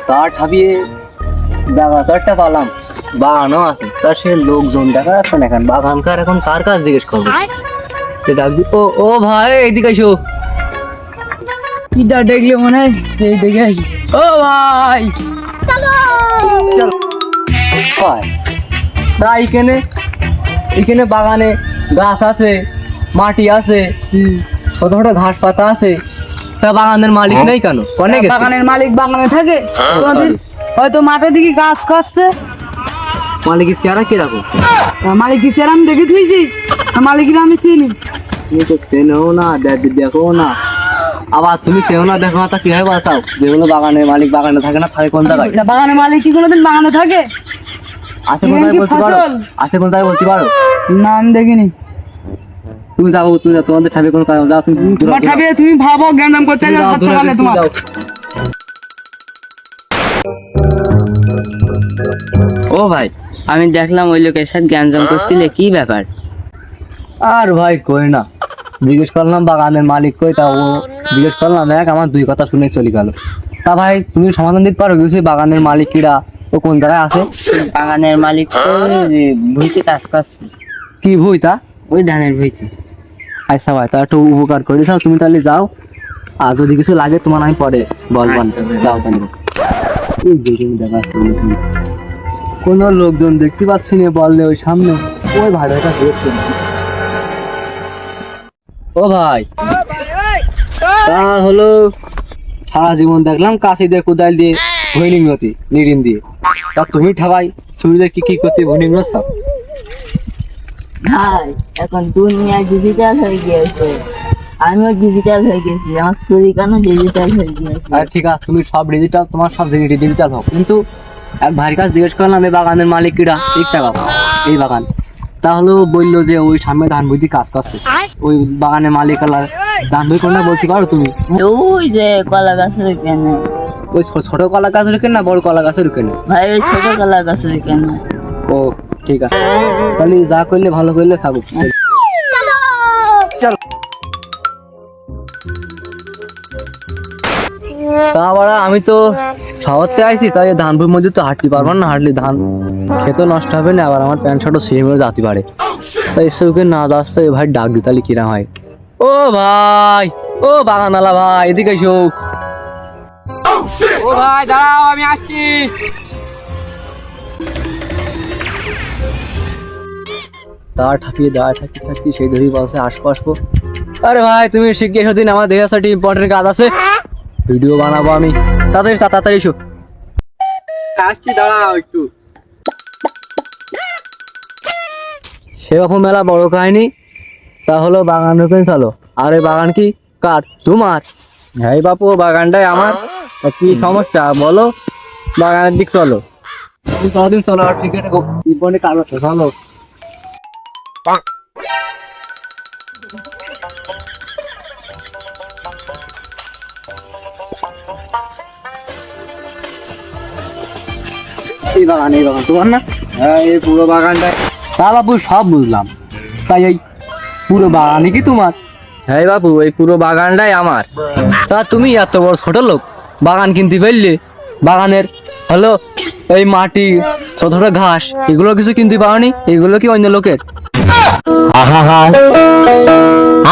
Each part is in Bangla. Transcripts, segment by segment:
তার ঠাবিয়ে বাগানটা পালাম, বাগানও আছে, তার সে লোকজন দেখা যাচ্ছে না। এখন বাগানকার এখন কার কাজ জিজ্ঞেস করবো? ডাক দি, ও ও ভাই এইদিকে এসো। কিটা দেখলে মনে হয় এই দেখে আসি। ও ভাই ভাই তা এখানে এখানে বাগানে গাছ আছে, মাটি আছে, ছোট ছোট ঘাস পাতা আছে, তা বাগানের মালিক নেই কেন? অনেক বাগানের মালিক বাগানে থাকে, কোনদিন হয়তো মাঠের দিকে গাছ কাটছে। মালিকের চেহারা কিরকম? মালিক কি সেরাম দেখে থুইছি, মালিকের আমি চিনি। তুমি তো চেনেও না, দেখো না, আবার তুমি চেনো না দেখো না, তা কিভাবে বাঁচাও? যেগুলো বাগানের মালিক বাগানে থাকে না, থাকে কোন জায়গায়? বাগানের মালিক কি কোনোদিন বাগানে থাকে? আছে কোন জায়গায় বলতে পারো? আছে কোন জায়গায় বলতে পারো? না আমি দেখিনি। তুমি যাও, তুমি যাও, তোমাদের ঠাবে কোনো কাজ যাও, তুমি তোমার ঠাবে তুমি ভাবো জ্ঞানদাম করতে তুমি যাও, যাও, সকালে তুমি তোমার যাও। ও ভাই, আমি দেখলাম ওই লোকের সাথে জ্ঞানজাম করছিলে, কি ব্যাপার? আর ভাই কই না, জিজ্ঞেস করলাম বাগানের মালিক কই, তা ও জিজ্ঞেস করলাম এক, আমার দুই কথা শুনে চলে গেল। তা ভাই তুমি সমাধান দিতে পারো কিছু? বাগানের মালিক কিরা, ও কোন জায়গায় আছে? বাগানের মালিক তো ওই ভুঁইতে কাজ করছে। কি ভুই তা? ওই ধানের ভুঁইতে। আচ্ছা ভাই, তা একটু উপকার করে দাও, তুমি তাহলে যাও, আর যদি কিছু লাগে তোমার আমি পরে বলবান। যাও তাহলে। এই দেখুন দেখা যাচ্ছে কোন লোকজন দেখতে পাচ্ছি না, বললে ওই সামনে ওই ভাড়াটা দেখতে। ও ভাই, তা হলো সারা জীবন দেখলাম কাশি দিয়ে কোদাল দিয়ে ভৈনিংতি নিরিন দিয়ে, তা তুমি ঠাবাই ছুরিদের কি কি করতে ভৈনিং সব? ভাই এখন দুনিয়া ডিজিটাল হয়ে গিয়েছে, আমিও ডিজিটাল হয়ে গেছি, আমার ছুরি কেন ডিজিটাল হয়ে গিয়েছে। আর ঠিক আছে, তুমি সব ডিজিটাল, তোমার সব ডিজিটাল হোক, কিন্তু এক ভারী কাজ জিজ্ঞেস করলাম এই বাগানের মালিক কিরা, ঠিকঠাক বাবা এই বাগান, তাহলে বললো যে ওই সামনে ধান বইতে কাজ করছে, ওই বাগানের মালিক আলার ধান বই কোনটা বলতে পারো তুমি? ওই যে কলা গাছের কেন ওই ছোট কলা গাছ রুকেন না বড় কলা গাছের রুকেন? ভাই, ওই ছোট কলা গাছের কেন? ও ঠিক আছে, তাহলে যা করলে ভালো করলে থাকুক। তা বাড়া আমি তো শহরতে আইছি, তাই ধান বইয়ের মধ্যে তো হাঁটতে পারবো না, হাঁটলে ধান খেতে নষ্ট হবে না, আবার আমার প্যান্ট শার্টও সেই মধ্যে যাতে পারে, তাই এসে না যাচ্ছে ভাই ডাক দি, তাহলে কিরা হয়? ও ভাই, ও বাগানালা ভাই এদিকে এসো। ও ভাই দাঁড়াও, আমি আসছি। তার ঠাপিয়ে দাঁড়ায় থাকতে থাকতে সেই ধরেই বলছে আসবো আসবো। আরে ভাই তুমি শিখে এসো দিন, আমার দেখা সাথে ইম্পর্টেন্ট কাজ আছে, ভিডিও বানাবো আমি, তাড়াতাড়ি তাড়াতাড়ি এসো। আসছি, দাঁড়াও একটু। সেরকম মেলা বড় কাহিনী, তা হলো বাগান রোপণ চলো। আর এই বাগান কি কার? তোমার? হ্যাঁ বাপু, বাগানটাই আমার, তা কি সমস্যা বলো, বাগানের দিক চলো। তুমি কদিন চলো, আর ঠিক আছে ইম্পর্টেন্ট কাজ আছে চলো। এই বাগান তোমার না? হ্যাঁ এই পুরো বাগানটাই। তা বাবু সব বুঝলাম, তাই এই পুরো বাগানই কি তোমার? হ্যাঁ বাবু, এই পুরো বাগানটাই আমার। তা তুমি এত বড় ছোট লোক, বাগান কিনতে পারলে? বাগানের হলো এই মাটি, ছোট ছোট ঘাস, এগুলো কিছু কিনতে পারোনি? এগুলো কি অন্য লোকের?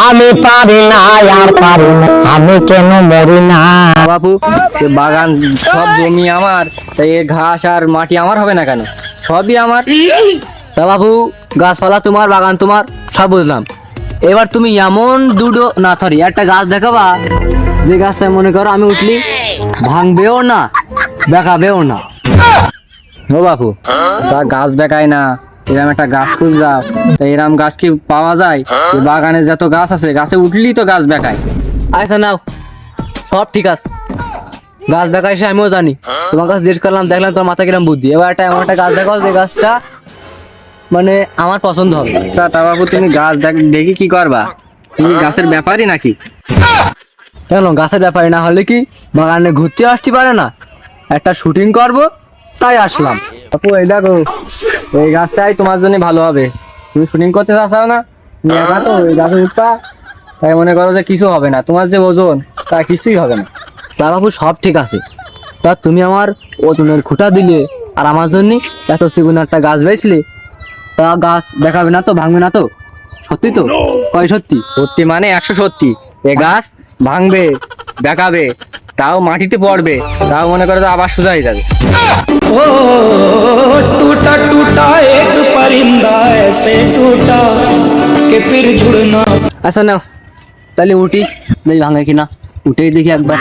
আমি পারি না আর পারি না, আমি কেন মরি না? বাবু এ বাগান সব জমি আমার, তাই এ ঘাস আর মাটি আমার হবে না কেন? সবই আমার। তা বাবু গাছপালা তোমার, বাগান তোমার, সব বুঝলাম। এবার তুমি এমন দুটো না সরি একটা গাছ দেখাবা, যে গাছটা মনে করো আমি উঠলি ভাঙবেও না বেঁকাবেও না। ও বাপু, তা গাছ বেঁকায় না, এরকম একটা গাছ খুঁজলাম, তা এরকম গাছ কি পাওয়া যায়? এই বাগানে যত গাছ আছে, গাছে উঠলি তো গাছ বেঁকায়। আচ্ছা নাও, সব ঠিক আছে, গাছ বেঁকায় সে আমিও জানি, তোমার কাছে জিজ্ঞেস করলাম, দেখলাম তোমার মাথায় কিরম বুদ্ধি। এবার একটা এমন একটা গাছ দেখাও যে গাছটা মানে আমার পছন্দ হবে। তা বাবু তুমি গাছ দেখি কি করবা? তুমি গাছের ব্যাপারই নাকি? কেন গাছের ব্যাপারই না হলে কি বাগানে ঘুরতে আসতে পারে না? একটা শুটিং করব তাই আসলাম। আপু এই দেখো, এই গাছটাই তোমার জন্য ভালো হবে। তুমি শুটিং করতে চাও না, তুমি একা তো এই গাছে উঠবা, তাই মনে করো যে কিছু হবে না, তোমার যে ওজন তা কিছুই হবে না। তা বাবু সব ঠিক আছে, তা তুমি আমার ওজনের খুঁটা দিলে আর আমার জন্য এত চিগুন একটা গাছ বেচলে, তা গাছ দেখাবে না তো, ভাঙবে না তো? সত্যি তো? কয় সত্যি? সত্যি মানে 100 সত্যি। এ গাছ ভাঙবে, বেঁকাবে, তাও মাটিতে পড়বে, তাও মনে করে তো আবার সোজা হয়ে যাবে। ओ टूटा टूटा एक परिंदा ऐसे टूटा कि फिर जुड़ना। আচ্ছা নাও, তাহলে উঠি, দেখি ভাঙে কিনা, উঠেই দেখি একবার।